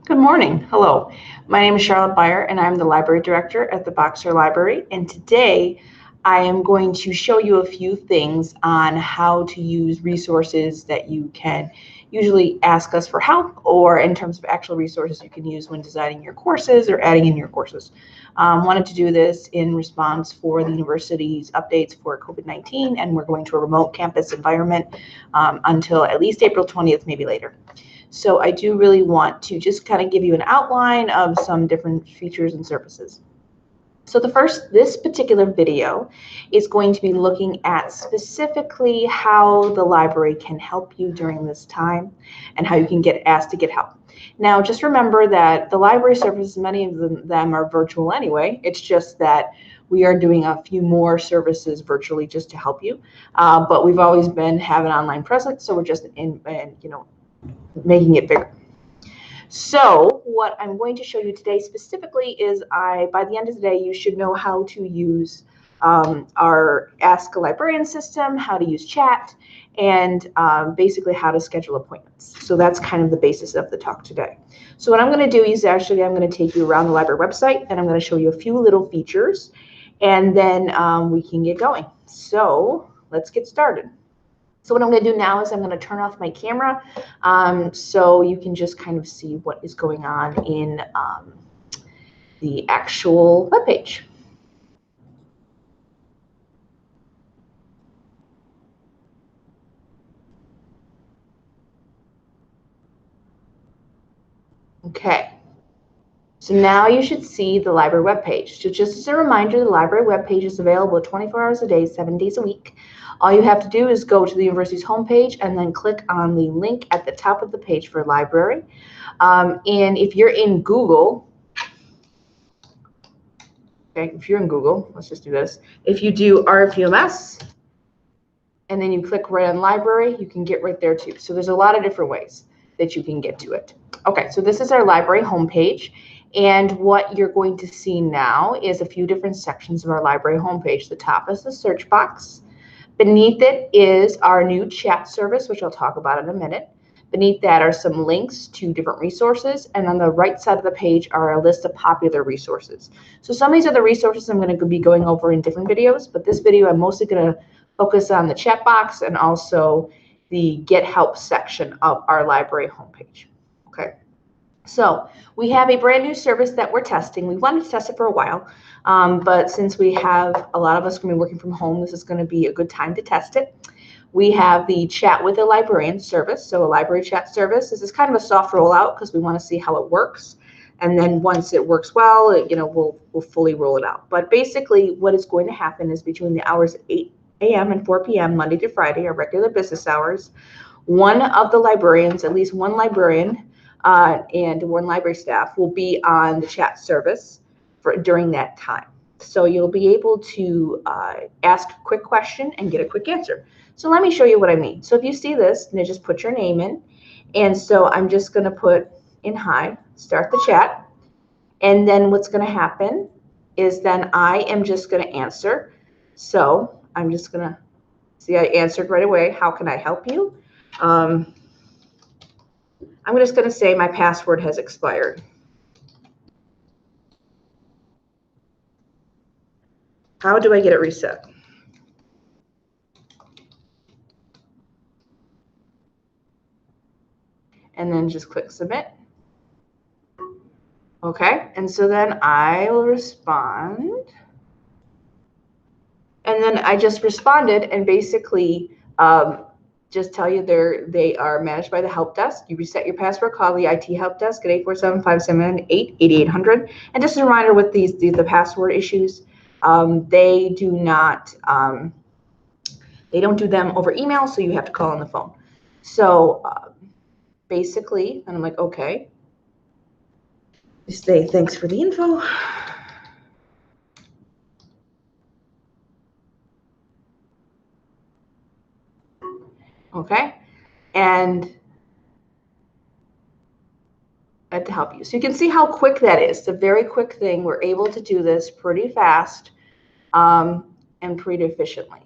Good morning. Hello. My name is Charlotte Beyer, and I'm the Library Director at the Boxer Library. And today I am going to show you a few things on how to use resources that you can usually ask us for help, or in terms of actual resources you can use when designing your courses or adding in your courses. Wanted to do this in response for the university's updates for COVID-19, and we're going to a remote campus environment until at least April 20th, maybe later. So I do really want to just kind of give you an outline of some different features and services. So this particular video is going to be looking at specifically how the library can help you during this time and how you can get asked to get help. Now, just remember that the library services, many of them are virtual anyway. It's just that we are doing a few more services virtually just to help you. But we've always have an online presence, so we're just making it bigger. So what I'm going to show you today specifically is by the end of the day, you should know how to use our Ask a Librarian system, how to use chat, and basically how to schedule appointments. So that's kind of the basis of the talk today. So what I'm going to do is I'm going to take you around the library website, and I'm going to show you a few little features, and then we can get going. So let's get started. So what I'm going to do now is I'm going to turn off my camera so you can just kind of see what is going on in the actual webpage. Okay. So now you should see the library webpage. So just as a reminder, the library webpage is available 24 hours a day, 7 days a week. All you have to do is go to the university's homepage and then click on the link at the top of the page for library. And if you're in Google, okay, if you're in Google, let's just do this. If you do RFUMS and then you click right on library, you can get right there too. So there's a lot of different ways that you can get to it. Okay, so this is our library homepage. And what you're going to see now is a few different sections of our library homepage. The top is the search box. Beneath it is our new chat service, which I'll talk about in a minute. Beneath that are some links to different resources. And on the right side of the page are a list of popular resources. So some of these are the resources I'm going to be going over in different videos, but this video I'm mostly going to focus on the chat box and also the Get Help section of our library homepage. Okay. So we have a brand new service that we're testing. We wanted to test it for a while, but since we have a lot of us going to be working from home, this is going to be a good time to test it. We have the Chat with a Librarian service, so a library chat service. This is kind of a soft rollout because we want to see how it works, and then once it works well, we'll fully roll it out. But basically, what is going to happen is between the hours of 8 a.m. and 4 p.m. Monday to Friday, our regular business hours, one of the librarians, at least one librarian, and one library staff will be on the chat service during that time. So you'll be able to ask a quick question and get a quick answer. So let me show you what I mean. So if you see this, then just put your name in. And so I'm just going to put in hi, start the chat. And then what's going to happen is then I am just going to answer. So I'm just going to see I answered right away. How can I help you? I'm just going to say my password has expired. How do I get it reset? And then just click submit. Okay, and so then I will respond. And then I just responded and basically just tell you they are managed by the help desk. You reset your password, call the IT help desk at 847-578-8800. And just a reminder with the password issues, they don't do them over email, so you have to call on the phone. So basically, and I'm like, okay. Say thanks for the info. Okay, and to help you. So you can see how quick that is. It's a very quick thing. We're able to do this pretty fast and pretty efficiently.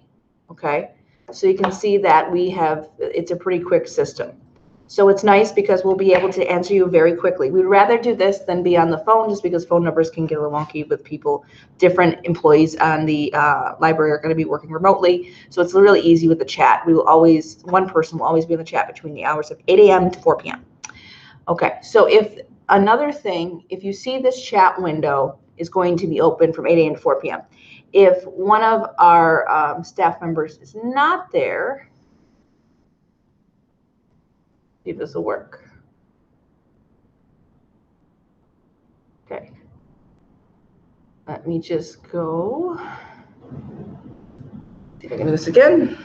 Okay, so you can see that it's a pretty quick system. So it's nice because we'll be able to answer you very quickly. We'd rather do this than be on the phone, just because phone numbers can get a little wonky with people. Different employees on the library are going to be working remotely. So it's really easy with the chat. We will always, one person will always be in the chat between the hours of 8 a.m. to 4 p.m. Okay, so if another thing, if you see this chat window is going to be open from 8 a.m. to 4 p.m. If one of our staff members is not there, see if this will work. Okay. Let me just go. See if I can do this again.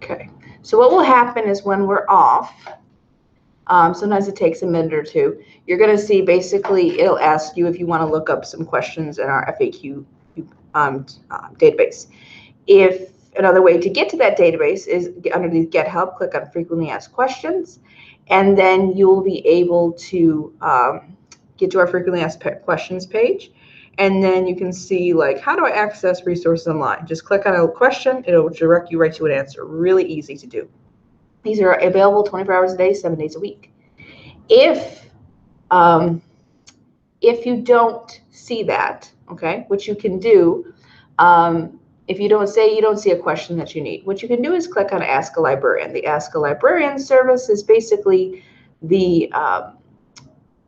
Okay. So what will happen is when we're off, sometimes it takes a minute or two, you're going to see basically it'll ask you if you want to look up some questions in our FAQ database. If another way to get to that database is underneath Get Help, click on Frequently Asked Questions, and then you'll be able to get to our Frequently Asked Questions page. And then you can see, like, how do I access resources online? Just click on a question. It'll direct you right to an answer. Really easy to do. These are available 24 hours a day, 7 days a week. If you don't see that, okay, which you can do, if you don't see a question that you need, what you can do is click on Ask a Librarian. The Ask a Librarian service is basically the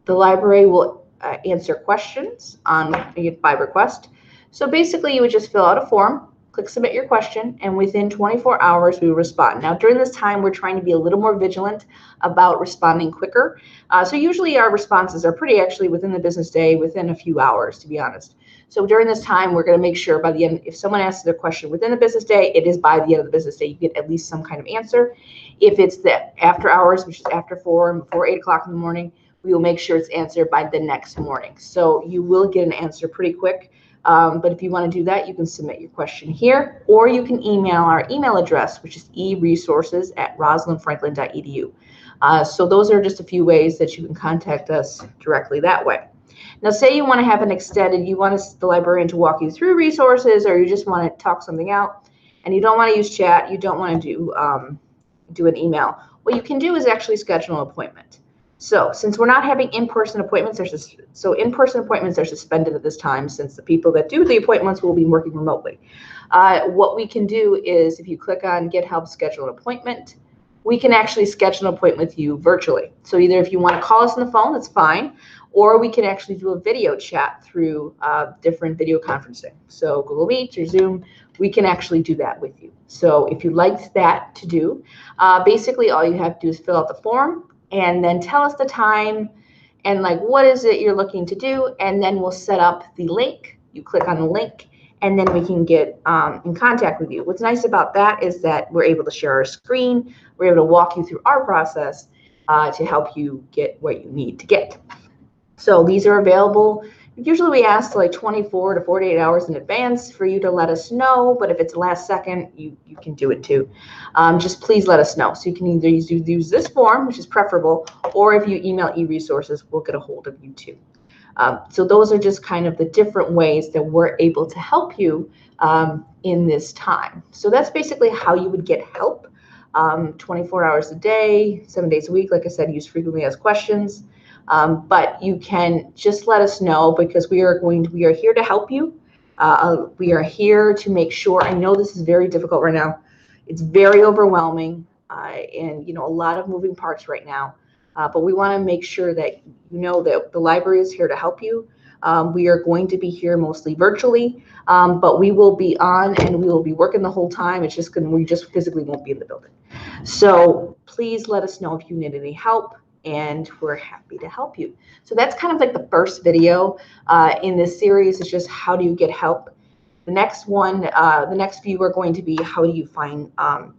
library will answer questions by request. So basically, you would just fill out a form, click Submit Your Question, and within 24 hours, we will respond. Now, during this time, we're trying to be a little more vigilant about responding quicker. So usually our responses are pretty actually within the business day, within a few hours, to be honest. So during this time, we're going to make sure by the end, if someone asks their question within the business day, it is by the end of the business day, you get at least some kind of answer. If it's the after hours, which is after 4 and before 8 o'clock in the morning, we will make sure it's answered by the next morning. So you will get an answer pretty quick. But if you want to do that, you can submit your question here, or you can email our email address, which is eresources@rosalindfranklin.edu. So those are just a few ways that you can contact us directly that way. Now, say you want to have an extended, you want the librarian to walk you through resources, or you just want to talk something out, and you don't want to use chat, you don't want to do an email. What you can do is actually schedule an appointment. So since we're not having in-person appointments, in-person appointments are suspended at this time, since the people that do the appointments will be working remotely. What we can do is, if you click on Get Help Schedule an Appointment, we can actually schedule an appointment with you virtually. So either if you want to call us on the phone, that's fine, or we can actually do a video chat through different video conferencing. So Google Meet or Zoom, we can actually do that with you. So if you'd like that to do, basically all you have to do is fill out the form, and then tell us the time and like what is it you're looking to do, and then we'll set up the link. You click on the link, and then we can get in contact with you. What's nice about that is that we're able to share our screen. We're able to walk you through our process to help you get what you need to get. So these are available. Usually we ask like 24 to 48 hours in advance for you to let us know, but if it's last second, you can do it too. Just please let us know. So you can either use this form, which is preferable, or if you email eResources, we'll get a hold of you too. So those are just kind of the different ways that we're able to help you in this time. So that's basically how you would get help 24 hours a day, 7 days a week. Like I said, use Frequently Asked Questions. But you can just let us know, because we are here to help you. We are here to make sure. I know this is very difficult right now. It's very overwhelming, and a lot of moving parts right now. But we want to make sure that you know that the library is here to help you. We are going to be here mostly virtually, but we will be on and we will be working the whole time. It's just we just physically won't be in the building. So please let us know if you need any help, and we're happy to help you. So that's kind of like the first video in this series. Is just how do you get help. The next one, the next few are going to be how do you find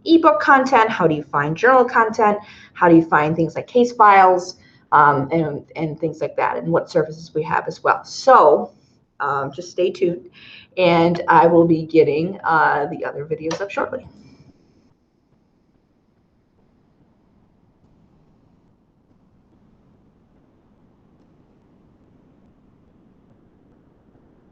ebook content, how do you find journal content, how do you find things like case files, and things like that, and what services we have as well. So just stay tuned, and I will be getting the other videos up shortly.